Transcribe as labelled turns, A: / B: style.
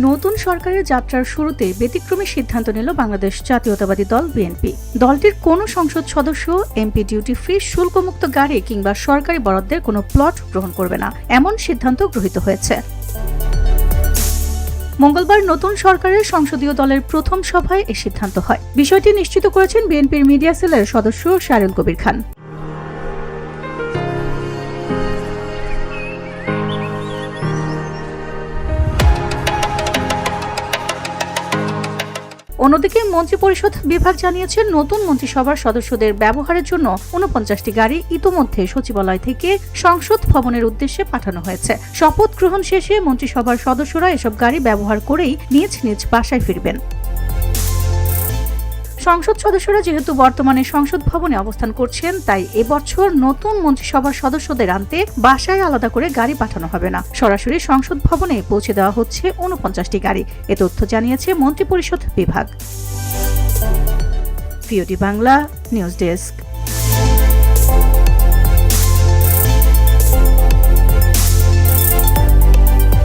A: নতুন সরকারের যাত্রার শুরুতে ব্যতিক্রমী সিদ্ধান্ত নিল বাংলাদেশ জাতীয়তাবাদী দল বিএনপি। দলটির কোনো সংসদ সদস্য এমপি ডিউটি ফ্রি শুল্কমুক্ত গাড়ি কিংবা সরকারি বরাদ্দের কোনো প্লট গ্রহণ করবে না, এমন সিদ্ধান্ত গৃহীত হয়েছে। মঙ্গলবার নতুন সরকারের সংসদীয় দলের প্রথম সভায় এ সিদ্ধান্ত হয়। বিষয়টি নিশ্চিত করেছেন বিএনপির মিডিয়া সেলের সদস্য শাহরুল কবির খান। অন্যদিকে মন্ত্রিপরিষদ বিভাগ জানিয়েছে, নতুন মন্ত্রিসভার সদস্যদের ব্যবহারের জন্য ৪৯টি গাড়ি ইতোমধ্যে সচিবালয় থেকে সংসদ ভবনের উদ্দেশ্যে পাঠানো হয়েছে। শপথ গ্রহণ শেষে মন্ত্রিসভার সদস্যরা এসব গাড়ি ব্যবহার করেই নিজ নিজ বাসায় ফিরবেন। সংসদ সদস্যরা যেহেতু বর্তমানে সংসদ ভবনে অবস্থান করছেন, তাই এবছর নতুন মন্ত্রিসভার সদস্যদের আনতে বাসায় আলাদা করে গাড়ি পাঠানো হবে না, সরাসরি সংসদ ভবনে পৌঁছে দেওয়া হচ্ছে ৪৯টি গাড়ি। এ তথ্য জানিয়েছে মন্ত্রিপরিষদ বিভাগ। VOD Bangla news desk.